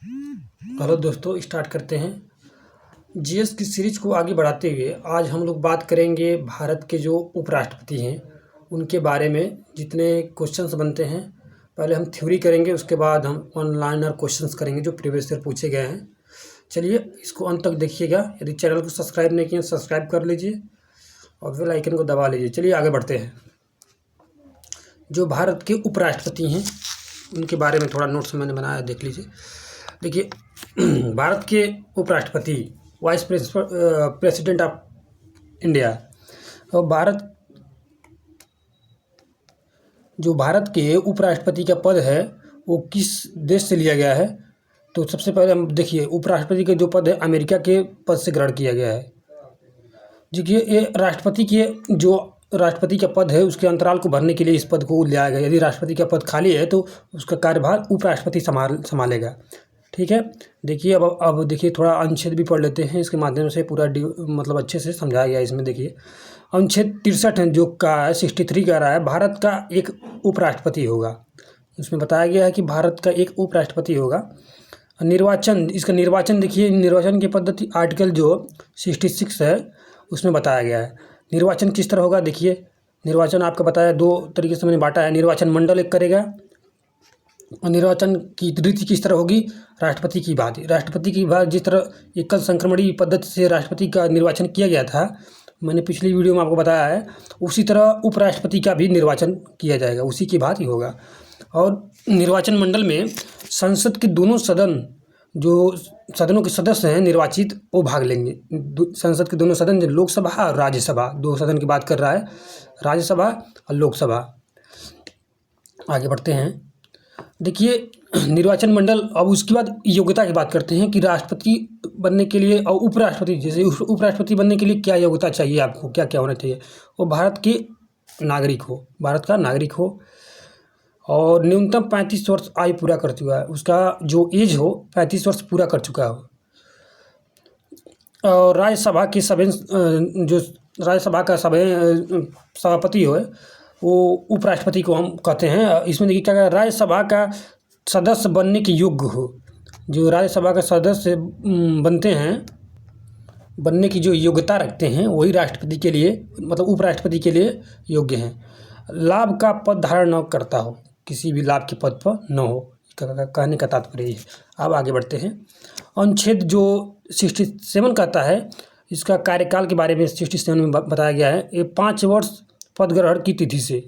Hello दोस्तों, start करते हैं। जीएस की सीरीज को आगे बढ़ाते हुए आज हम लोग बात करेंगे भारत के जो उपराष्ट्रपति हैं उनके बारे में। जितने क्वेश्चंस बनते हैं पहले हम थ्योरी करेंगे, उसके बाद हम ऑनलाइनर क्वेश्चंस करेंगे जो प्रीवियस ईयर पूछे गए हैं। चलिए इसको अंत तक देखिएगा। यदि चैनल को सब्सक्राइब नहीं किए सब्सक्राइब कर लीजिए और बेल आइकन को दबा लीजिए। चलिए आगे बढ़ते हैं। जो भारत के उपराष्ट्रपति हैं उनके बारे में थोड़ा नोट्स मैंने बनाया, देख लीजिए। देखिए, भारत के उपराष्ट्रपति वाइस प्रेसिडेंट ऑफ इंडिया, और भारत के उपराष्ट्रपति का पद है वो किस देश से लिया गया है। तो सबसे पहले हम देखिए, उपराष्ट्रपति का जो पद है अमेरिका के पद से ग्रहण किया गया है। देखिए, ये राष्ट्रपति का पद है उसके अंतराल को भरने के लिए इस पद को लिया गया। यदि राष्ट्रपति का पद खाली है तो उसका कार्यभार उपराष्ट्रपति संभालेगा। ठीक है। देखिए, अब देखिए थोड़ा अनुच्छेद भी पढ़ लेते हैं, इसके माध्यम से पूरा मतलब अच्छे से समझाया गया इसमें। देखिए, अनुच्छेद 63 जो का 63 कह रहा है भारत का एक उपराष्ट्रपति होगा। उसमें बताया गया है कि भारत का एक उपराष्ट्रपति होगा। निर्वाचन, इसका निर्वाचन देखिए, निर्वाचन की पद्धति आर्टिकल जो 66 है उसमें बताया गया है। निर्वाचन किस तरह होगा, देखिए निर्वाचन आपका बताया दो तरीके से मैंने बांटा है। निर्वाचन मंडल एक करेगा और निर्वाचन की रीति किस तरह होगी, राष्ट्रपति की बात जिस तरह एकल संक्रमणी पद्धति से राष्ट्रपति का निर्वाचन किया गया था, मैंने पिछली वीडियो में आपको बताया है, उसी तरह उपराष्ट्रपति का भी निर्वाचन किया जाएगा, उसी की बात ही होगा। और निर्वाचन मंडल में संसद के दोनों जो सदनों के सदस्य हैं निर्वाचित, वो भाग लेंगे। संसद के दोनों सदन, जो लोकसभा और राज्यसभा, दो सदन की बात कर रहा है, राज्यसभा और लोकसभा। आगे बढ़ते हैं। देखिए, निर्वाचन मंडल, अब उसके बाद योग्यता की बात करते हैं कि राष्ट्रपति बनने के लिए और उपराष्ट्रपति, जैसे उपराष्ट्रपति बनने के लिए क्या योग्यता चाहिए आपको, क्या क्या होना चाहिए। वो भारत का नागरिक हो और न्यूनतम 35 वर्ष आयु पूरा कर चुका है, उसका जो एज हो 35 वर्ष पूरा कर चुका हो। और राज्यसभा के जो राज्यसभा का सभापति हो वो उपराष्ट्रपति को हम कहते हैं। इसमें देखिए क्या, राज्यसभा का सदस्य बनने के योग्य हो, जो राज्यसभा का सदस्य बनने की जो योग्यता रखते हैं वही राष्ट्रपति के लिए, मतलब उपराष्ट्रपति के लिए योग्य हैं। लाभ का पद धारण न करता हो, किसी भी लाभ के पद पर न हो, कहने का तात्पर्य है। अब आगे बढ़ते हैं। अनुच्छेद जो 67 कहता है, इसका कार्यकाल के बारे में 67 में बताया गया है। ये 5 वर्ष पद ग्रहण की तिथि से,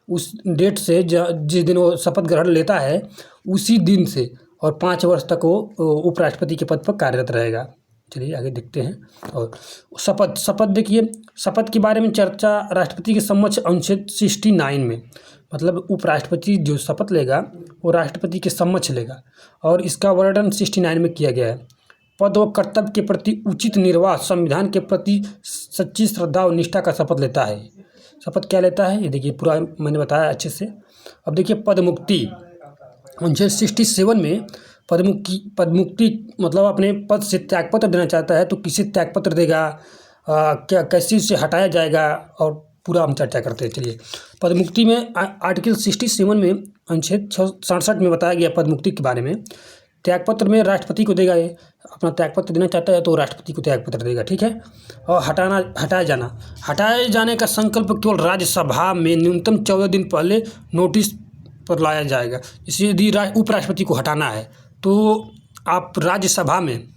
उस डेट से जिस दिन वो शपथ ग्रहण लेता है उसी दिन से, और 5 वर्ष तक वो उपराष्ट्रपति के पद पर कार्यरत रहेगा। चलिए आगे देखते हैं। और शपथ देखिए, शपथ के बारे में चर्चा राष्ट्रपति के समक्ष अनुच्छेद 69 में, मतलब उपराष्ट्रपति जो शपथ लेगा वो राष्ट्रपति के समक्ष लेगा, और इसका वर्णन 69 में किया गया है। पद व कर्तव्य के प्रति उचित निर्वाह, संविधान के प्रति सच्ची श्रद्धा और निष्ठा का शपथ लेता है। शपथ क्या लेता है ये देखिए, पूरा मैंने बताया अच्छे से। अब देखिए, पद मुक्ति, अनुच्छेद 67 में पद मुक्ति मतलब अपने पद से त्यागपत्र देना चाहता है तो किसे त्यागपत्र देगा, क्या कैसे उसे हटाया जाएगा, और पूरा हम चर्चा करते हैं। चलिए, पद मुक्ति में आर्टिकल 67 में अनुच्छेद 67 में बताया गया पद मुक्ति के बारे में। त्यागपत्र में राष्ट्रपति को देगा, ये अपना त्यागपत्र देना चाहता है तो राष्ट्रपति को त्यागपत्र देगा। ठीक है। और हटाए जाने का संकल्प केवल राज्यसभा में न्यूनतम 14 दिन पहले नोटिस पर लाया जाएगा। इसे यदि उपराष्ट्रपति को हटाना है तो आप राज्यसभा में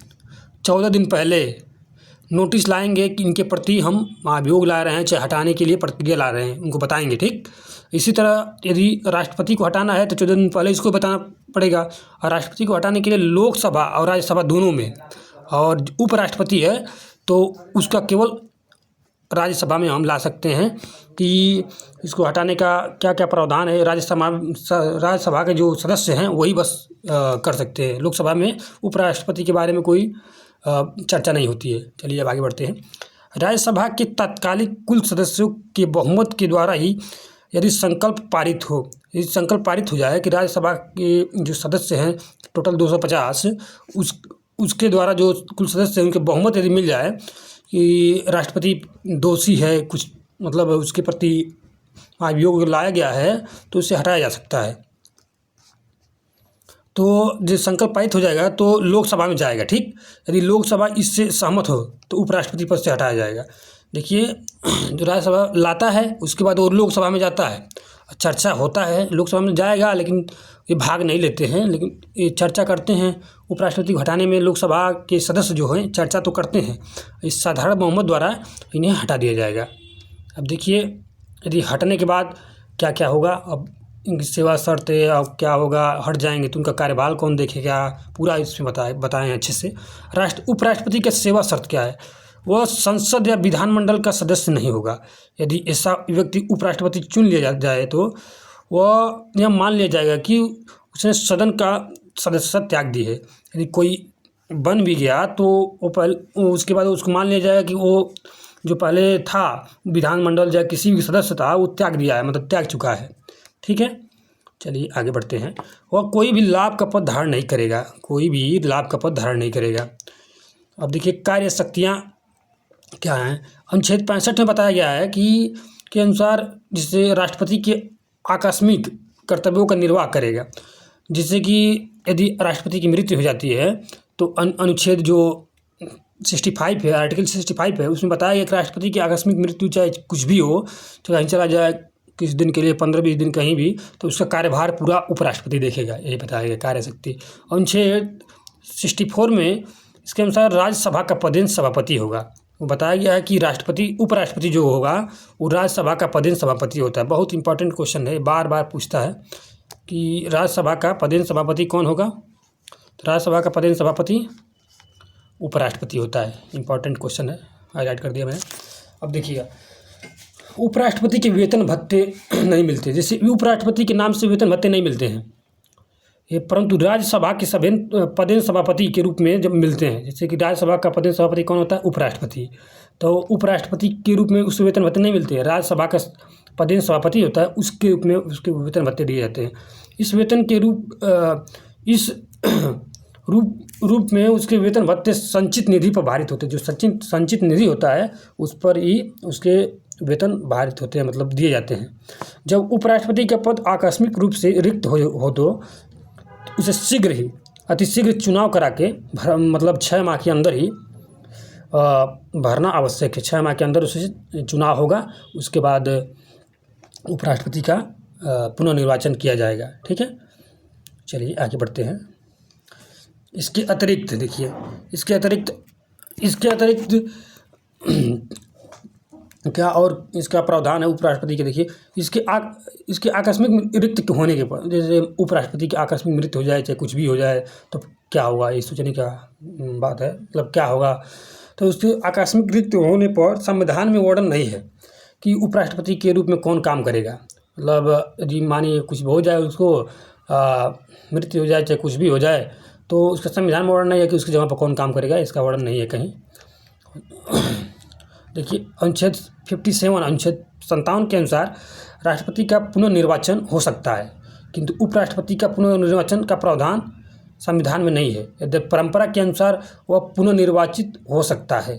14 दिन पहले नोटिस लाएंगे कि इनके प्रति हम अभियोग ला रहे हैं, चाहे हटाने के लिए प्रक्रिया ला रहे हैं, उनको बताएंगे। ठीक, इसी तरह यदि राष्ट्रपति को हटाना है तो 14 दिन पहले इसको बताना पड़ेगा। और राष्ट्रपति को हटाने के लिए लोकसभा और राज्यसभा दोनों में, और उपराष्ट्रपति है तो उसका केवल राज्यसभा में हम ला सकते हैं कि इसको हटाने का क्या क्या प्रावधान है। राज्यसभा के जो सदस्य हैं वही बस कर सकते हैं। लोकसभा में उपराष्ट्रपति के बारे में कोई चर्चा नहीं होती है। चलिए अब आगे बढ़ते हैं। राज्यसभा के तात्कालिक कुल सदस्यों के बहुमत के द्वारा ही यदि संकल्प पारित हो जाए कि राज्यसभा के जो सदस्य हैं टोटल 250, उसके द्वारा जो कुल सदस्य हैं उनके बहुमत यदि मिल जाए कि राष्ट्रपति दोषी है, कुछ मतलब उसके प्रति अभियोग लाया गया है, तो उसे हटाया जा सकता है। तो जो संकल्प पारित हो जाएगा तो लोकसभा में जाएगा, ठीक। यदि लोकसभा इससे सहमत हो तो उपराष्ट्रपति पद से हटाया जाएगा। देखिए जो राज्यसभा लाता है उसके बाद वो लोकसभा में जाता है, चर्चा होता है, लोकसभा में जाएगा लेकिन ये भाग नहीं लेते हैं, लेकिन ये चर्चा करते हैं उपराष्ट्रपति को हटाने में। लोकसभा के सदस्य जो हैं चर्चा तो करते हैं, इस साधारण बहुमत द्वारा इन्हें हटा दिया जाएगा। अब देखिए यदि हटने के बाद क्या क्या होगा, अब इनकी सेवा शर्तें अब क्या होगा, हट जाएंगे तो उनका कार्यभार कौन देखेगा, पूरा इसमें बताएं अच्छे से। उपराष्ट्रपति का सेवा शर्त क्या है, वह संसद या विधानमंडल का सदस्य नहीं होगा। यदि ऐसा व्यक्ति उपराष्ट्रपति चुन लिया जाए तो वह यह मान लिया जाएगा कि उसने सदन का सदस्यता त्याग दी है। यदि कोई बन भी गया तो वो उसके बाद उसको मान लिया जाएगा कि वो जो पहले था विधानमंडल या किसी भी सदस्य था वो त्याग दिया है, मतलब त्याग चुका है, ठीक है। चलिए आगे बढ़ते हैं। वह कोई भी लाभ का पद धारण नहीं करेगा, कोई भी लाभ का पद धारण नहीं करेगा। अब देखिए कार्य शक्तियाँ क्या हैं, अनुच्छेद 65 में बताया गया है कि के अनुसार जिससे राष्ट्रपति के आकस्मिक कर्तव्यों का निर्वाह करेगा, जिससे कि यदि राष्ट्रपति की मृत्यु हो जाती है तो अनुच्छेद जो 65 है, आर्टिकल 65 है, उसमें बताया गया कि राष्ट्रपति की आकस्मिक मृत्यु चाहे कुछ भी हो, चाहे कहीं चला जाए किस दिन के लिए 15-20 दिन कहीं भी, तो उसका कार्यभार पूरा उपराष्ट्रपति देखेगा, यही बताया गया कार्य शक्ति। अनुच्छेद 64 में इसके अनुसार राज्यसभा का पदेन सभापति होगा। वो बताया गया है कि राष्ट्रपति उपराष्ट्रपति जो होगा वो राज्यसभा का पदेन सभापति होता है। बहुत इंपॉर्टेंट क्वेश्चन है, बार बार पूछता है कि राज्यसभा का पदेन सभापति कौन होगा। तो राज्यसभा का पदेन सभापति उपराष्ट्रपति होता है। इंपॉर्टेंट क्वेश्चन है, हाईलाइट कर दिया मैंने। अब देखिएगा उपराष्ट्रपति के वेतन भत्ते नहीं मिलते, जैसे उपराष्ट्रपति के नाम से वेतन भत्ते नहीं मिलते हैं ये, परंतु राज्यसभा के पदेन सभापति के रूप में जब मिलते हैं, जैसे कि राज्यसभा का पदेन सभापति कौन होता है, उपराष्ट्रपति, तो उपराष्ट्रपति के रूप में उसके वेतन भत्ते नहीं मिलते हैं। राज्यसभा का पदेन सभापति होता है, उसके रूप में उसके वेतन भत्ते दिए जाते हैं। इस वेतन के रूप में उसके वेतन भत्ते संचित निधि पर भारित होते हैं। जो संचित निधि होता है उस पर ही उसके वेतन भारित होते हैं, मतलब दिए जाते हैं। जब उपराष्ट्रपति का पद आकस्मिक रूप से रिक्त हो तो उसे शीघ्र ही अतिशीघ्र चुनाव करा के मतलब 6 माह के अंदर ही भरना आवश्यक है। 6 माह के अंदर उसे चुनाव होगा, उसके बाद उपराष्ट्रपति का पुनर्निर्वाचन किया जाएगा, ठीक है। चलिए आगे बढ़ते हैं। इसके अतिरिक्त देखिए, इसके अतिरिक्त क्या और इसका प्रावधान है उपराष्ट्रपति के। देखिए इसके आकस्मिक रिक्त होने के पर, जैसे उपराष्ट्रपति की आकस्मिक मृत्यु हो जाए चाहे कुछ भी हो जाए तो क्या होगा, ये सोचने का बात है, मतलब क्या होगा। तो उसके आकस्मिक रिक्त होने पर संविधान में वर्णन नहीं है कि उपराष्ट्रपति के रूप में कौन काम करेगा। मतलब यदि मानिए कुछ हो जाए, उसको मृत्यु हो जाए चाहे कुछ भी हो जाए, तो उसका संविधान में वर्णन नहीं है कि उसकी जगह पर कौन काम करेगा, इसका वर्णन नहीं है कहीं। देखिए अनुच्छेद 57 के अनुसार राष्ट्रपति का पुनर्निर्वाचन हो सकता है, किंतु उपराष्ट्रपति का पुनर्निर्वाचन का प्रावधान संविधान में नहीं है। यदि परंपरा के अनुसार वह पुनर्निर्वाचित हो सकता है।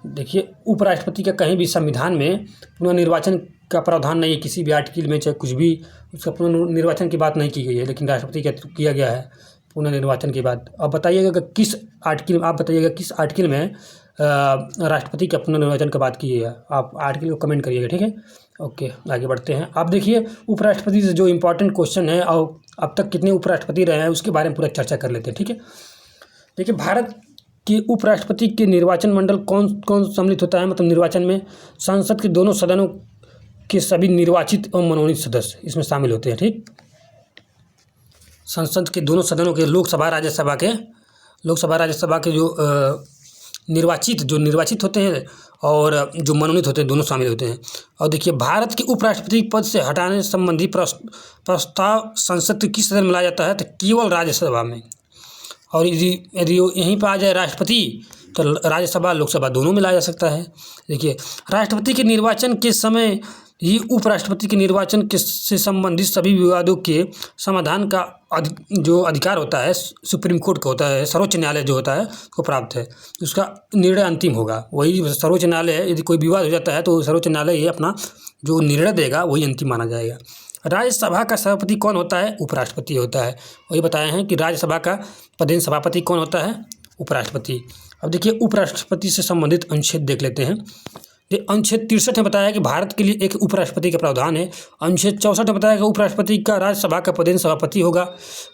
देखिए उपराष्ट्रपति का कहीं भी संविधान में पुनर्निर्वाचन का प्रावधान नहीं है, किसी भी आर्टिकल में चाहे कुछ भी उसका पुनर्निर्वाचन की बात नहीं की गई है, लेकिन राष्ट्रपति का किया गया है पुनर्निर्वाचन की बात। अब बताइएगा किस आर्टिकल में राष्ट्रपति का पुनर्निर्वाचन का बात की है, आप आर्टिकल को कमेंट करिएगा, ठीक है। ओके आगे बढ़ते हैं। आप देखिए उपराष्ट्रपति से जो इम्पोर्टेंट क्वेश्चन है और अब तक कितने उपराष्ट्रपति रहे हैं उसके बारे में पूरा चर्चा कर लेते हैं, ठीक है। देखिए भारत के उपराष्ट्रपति के निर्वाचन मंडल कौन सम्मिलित होता है, मतलब निर्वाचन में संसद के दोनों सदनों के सभी निर्वाचित और मनोनीत सदस्य इसमें शामिल होते हैं, ठीक। संसद के दोनों सदनों के लोकसभा राज्यसभा के जो निर्वाचित होते हैं और जो मनोनीत होते हैं दोनों शामिल होते हैं। और देखिए भारत के उपराष्ट्रपति पद से हटाने संबंधी प्रस्ताव संसद के किस सदन में लाया जाता है, तो केवल राज्यसभा में। और यदि यहीं पर आ जाए राष्ट्रपति तो राज्यसभा लोकसभा दोनों में लाया जा सकता है। देखिए राष्ट्रपति के निर्वाचन के समय ही उपराष्ट्रपति के निर्वाचन से संबंधित सभी विवादों के समाधान का जो अधिकार होता है सुप्रीम कोर्ट का होता है, सर्वोच्च न्यायालय जो होता है को प्राप्त है। उसका निर्णय अंतिम होगा, वही सर्वोच्च न्यायालय है। यदि कोई विवाद हो जाता है तो सर्वोच्च न्यायालय ही अपना जो निर्णय देगा वही अंतिम माना जाएगा। राज्यसभा का सभापति कौन होता है? उपराष्ट्रपति होता है। वही बताए हैं कि राज्यसभा का पदेन सभापति कौन होता है? उपराष्ट्रपति। अब देखिए उपराष्ट्रपति से संबंधित अनुच्छेद देख लेते हैं। ये अनुच्छेद 63 में बताया कि भारत के लिए एक उपराष्ट्रपति का प्रावधान है। अनुच्छेद 64 में बताया कि उपराष्ट्रपति का राज्यसभा का पदेन सभापति होगा।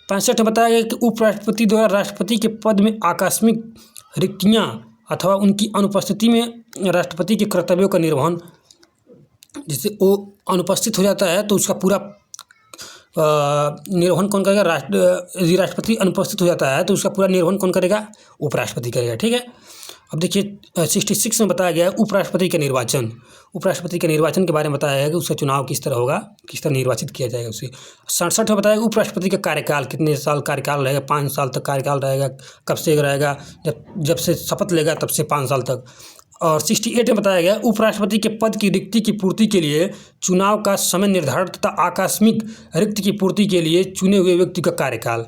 65 में बताया गया कि उपराष्ट्रपति द्वारा राष्ट्रपति के पद में आकस्मिक रिक्तियाँ अथवा उनकी अनुपस्थिति में राष्ट्रपति के कर्तव्यों का निर्वहन, जिससे वो अनुपस्थित हो जाता है तो उसका पूरा निर्वहन कौन करेगा? यदि राष्ट्रपति अनुपस्थित हो जाता है तो उसका पूरा निर्वहन कौन करेगा? उपराष्ट्रपति करेगा। ठीक है। अब देखिए 66 में बताया गया है उपराष्ट्रपति का निर्वाचन। उपराष्ट्रपति के निर्वाचन के बारे में बताया है कि उसका चुनाव किस तरह होगा, किस तरह निर्वाचित किया जाएगा उसे। 67 में बताया उपराष्ट्रपति का कार्यकाल कितने साल कार्यकाल रहेगा? 5 साल तक कार्यकाल रहेगा। कब से रहेगा? जब से शपथ लेगा तब से 5 साल तक। और 68 में बताया गया उपराष्ट्रपति के पद की रिक्ति की पूर्ति के लिए चुनाव का समय निर्धारण तथा आकस्मिक रिक्ति की पूर्ति के लिए चुने हुए व्यक्ति का कार्यकाल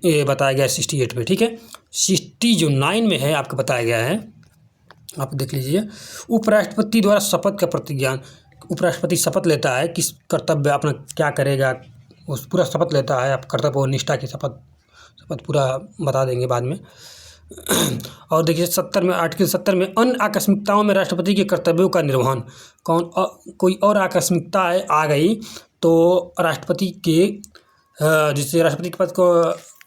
ये बताया गया है 68 में। ठीक है। 69 में है आपको बताया गया है, आप देख लीजिए। उपराष्ट्रपति द्वारा शपथ का प्रतिज्ञान। उपराष्ट्रपति शपथ लेता है किस कर्तव्य अपना क्या करेगा, उस पूरा शपथ लेता है। आप कर्तव्य और निष्ठा की शपथ पूरा बता देंगे बाद में। और देखिए 70 में आर्टिकल 70 में अन्य आकस्मिकताओं में राष्ट्रपति के कर्तव्यों का निर्वहन। कोई और आकस्मिकता आ गई तो राष्ट्रपति के जिससे राष्ट्रपति के पद को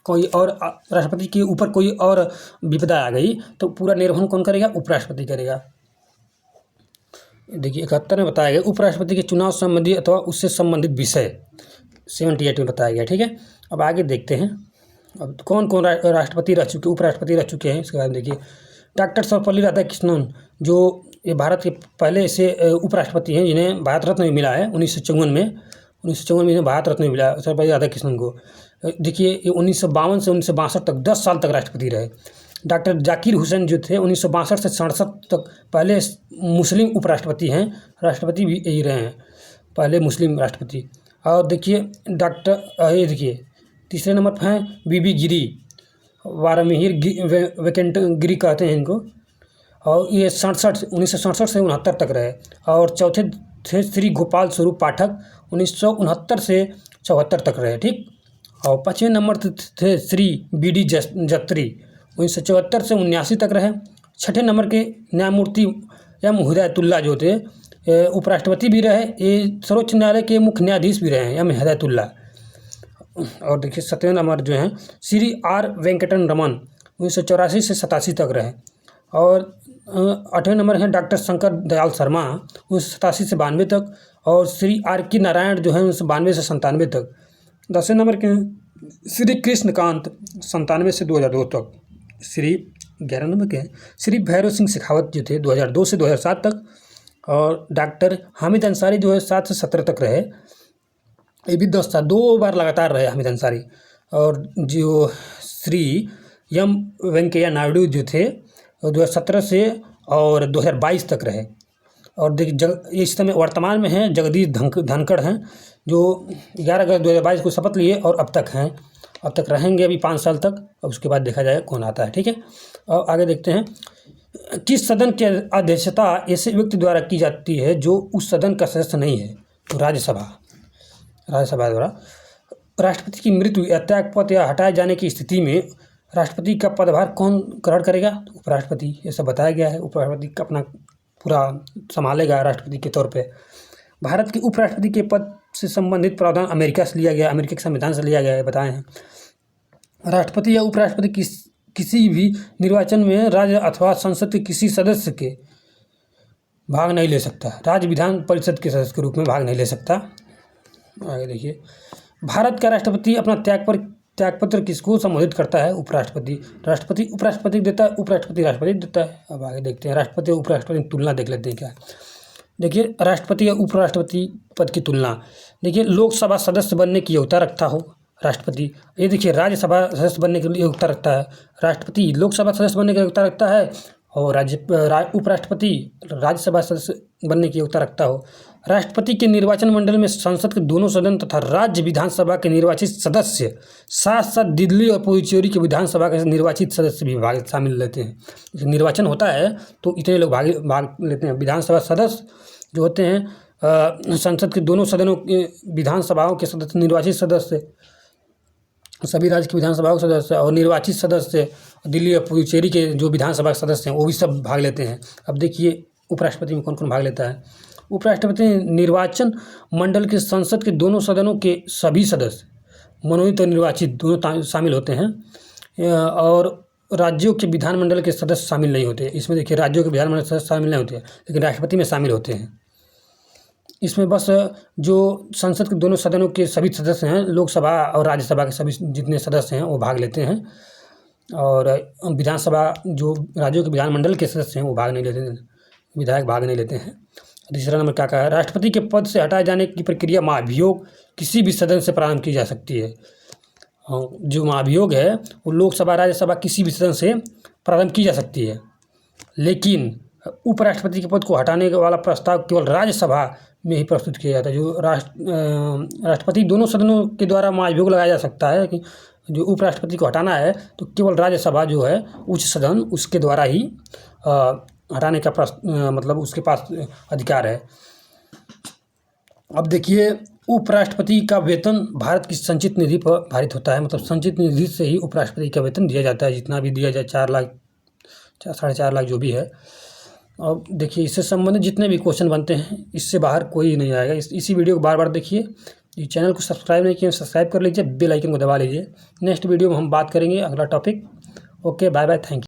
कोई और राष्ट्रपति के ऊपर कोई और विपदा आ गई तो पूरा निर्वहन कौन करेगा? उपराष्ट्रपति करेगा। देखिए 71 में बताया गया उपराष्ट्रपति के चुनाव संबंधी अथवा उससे संबंधित विषय 78 में बताया गया। ठीक है। अब आगे देखते हैं अब कौन कौन राष्ट्रपति रह चुके, उपराष्ट्रपति रह चुके हैं। इसके बाद देखिए डॉक्टर सर्वपल्ली राधाकृष्णन जो ये भारत के पहले ऐसे उपराष्ट्रपति हैं जिन्हें भारत रत्न भी मिला है 1954 में इन्हें भारत रत्न मिला सर्वपल्ली राधाकृष्णन को। देखिए ये 1952 से 1962 तक 10 साल तक राष्ट्रपति रहे। डॉक्टर जाकिर हुसैन जो थे 1962 से 67 तक पहले मुस्लिम उपराष्ट्रपति हैं, राष्ट्रपति भी यही रहे हैं, पहले मुस्लिम राष्ट्रपति। और देखिए ये देखिए तीसरे नंबर पर हैं बीबी गिरी, वारामिहिर वेंकट गिरी कहते हैं इनको, और ये 1967 से 69 तक रहे। और चौथे थे श्री गोपाल स्वरूप पाठक 1969 से 74 तक रहे। ठीक। और 5वें नंबर थे श्री BD जत्री 1974 से 79 तक रहे। 6ठे नंबर के न्यायमूर्ति M हिदायतुल्ला जो थे उपराष्ट्रपति भी रहे, ये सर्वोच्च न्यायालय के मुख्य न्यायाधीश भी रहे M हिदायतुल्ला। और देखिए 7वें नंबर जो हैं श्री R वेंकटन रमन 1984 से 87 तक रहे। और 8वें नंबर हैं डॉक्टर शंकर दयाल शर्मा 1987 से 92 तक। और श्री RK नारायण जो है 1992 से 97 तक। 10वें नंबर के हैं श्री कृष्णकांत 97 से 2002 तक। 11 नंबर के हैं श्री भैरव सिंह शेखावत जो थे 2002 से 2007 तक। और डॉक्टर हामिद अंसारी जो है 7 से 17 तक रहे, ये भी 10 साल 2 बार लगातार रहे हामिद अंसारी। और जो श्री M वेंकैया नायडू जो थे 2017 से और 2022 तक रहे। और देखिए इस समय वर्तमान में हैं जगदीश धनखड़ हैं जो 11 अगस्त 2022 को शपथ लिए और अब तक हैं, अब तक रहेंगे अभी 5 साल तक। अब उसके बाद देखा जाएगा कौन आता है। ठीक है। और आगे देखते हैं किस सदन की अध्यक्षता ऐसे व्यक्ति द्वारा की जाती है जो उस सदन का सदस्य नहीं है? तो राज्यसभा द्वारा। राष्ट्रपति की मृत्यु या त्यागपत्र या हटाए जाने की स्थिति में राष्ट्रपति का पदभार कौन ग्रहण करेगा? तो उपराष्ट्रपति। ये सब बताया गया है। उपराष्ट्रपति का अपना पूरा संभालेगा राष्ट्रपति के तौर पे। भारत के उपराष्ट्रपति के पद से संबंधित प्रावधान अमेरिका से लिया गया, अमेरिका के संविधान से लिया गया है, बताए हैं। राष्ट्रपति या उपराष्ट्रपति किसी भी निर्वाचन में राज्य अथवा संसद के किसी सदस्य के भाग नहीं ले सकता, राज्य विधान परिषद के सदस्य के रूप में भाग नहीं ले सकता। आगे देखिए भारत का राष्ट्रपति अपना त्यागपत्र किसको संबोधित करता है? उपराष्ट्रपति। राष्ट्रपति उपराष्ट्रपति देता है, उपराष्ट्रपति राष्ट्रपति देता है। अब आगे देखते हैं राष्ट्रपति और उपराष्ट्रपति की तुलना देख लेते हैं क्या। देखिए राष्ट्रपति या उपराष्ट्रपति पद की तुलना। देखिए लोकसभा सदस्य बनने की योग्यता रखता हो राष्ट्रपति। ये देखिए राज्यसभा सदस्य बनने की योग्यता रखता है राष्ट्रपति, लोकसभा सदस्य बनने की योग्यता रखता है। और उपराष्ट्रपति राज्यसभा सदस्य बनने की योग्यता रखता हो। राष्ट्रपति के निर्वाचन मंडल में संसद के दोनों सदन तथा राज्य विधानसभा के निर्वाचित सदस्य साथ साथ दिल्ली और पुडुचेरी के विधानसभा के निर्वाचित सदस्य भी भाग शामिल लेते हैं। निर्वाचन होता है तो इतने लोग भाग लेते हैं। विधानसभा सदस्य जो होते हैं संसद के दोनों सदनों के विधानसभाओं के सदस्य, निर्वाचित सदस्य, सभी राज्य की विधानसभाओं के सदस्य और निर्वाचित सदस्य, दिल्ली और पुडुचेरी के जो विधानसभा के सदस्य हैं वो भी सब भाग लेते हैं। अब देखिए उपराष्ट्रपति में कौन कौन भाग लेता है। उपराष्ट्रपति निर्वाचन मंडल के संसद के दोनों सदनों के सभी सदस्य मनोनीत और निर्वाचित दोनों शामिल होते हैं, और राज्यों के विधानमंडल के सदस्य शामिल नहीं होते। इसमें देखिए राज्यों के विधानमंडल सदस्य शामिल नहीं होते, लेकिन राष्ट्रपति में शामिल होते हैं। इसमें बस जो संसद के दोनों सदनों के सभी सदस्य हैं, लोकसभा और राज्यसभा के सभी जितने सदस्य हैं वो भाग लेते हैं, और विधानसभा जो राज्यों के विधानमंडल के सदस्य हैं वो भाग नहीं लेते, विधायक भाग नहीं लेते हैं। तीसरा नंबर क्या कहा है, राष्ट्रपति के पद से हटाए जाने की प्रक्रिया महाभियोग किसी भी सदन से प्रारंभ की जा सकती है। जो महाभियोग है वो लोकसभा राज्यसभा किसी भी सदन से प्रारंभ की जा सकती है, लेकिन उपराष्ट्रपति के पद को हटाने वाला प्रस्ताव केवल राज्यसभा में ही प्रस्तुत किया जाता है। जो राष्ट्रपति दोनों सदनों के द्वारा महाभियोग लगाया जा सकता है कि जो उपराष्ट्रपति को हटाना है तो केवल राज्यसभा जो है उच्च सदन उसके द्वारा ही हटाने का मतलब उसके पास अधिकार है। अब देखिए उपराष्ट्रपति का वेतन भारत की संचित निधि पर भारित होता है, मतलब संचित निधि से ही उपराष्ट्रपति का वेतन दिया जाता है, जितना भी दिया जाए 4 लाख 4.5 लाख जो भी है। अब देखिए इससे संबंधित जितने भी क्वेश्चन बनते हैं इससे बाहर कोई नहीं आएगा। इसी वीडियो को बार बार देखिए। इस चैनल को सब्सक्राइब नहीं किया सब्सक्राइब कर लीजिए, बेल आइकन को दबा लीजिए। नेक्स्ट वीडियो में हम बात करेंगे अगला topic. Okay, bye bye, thank you.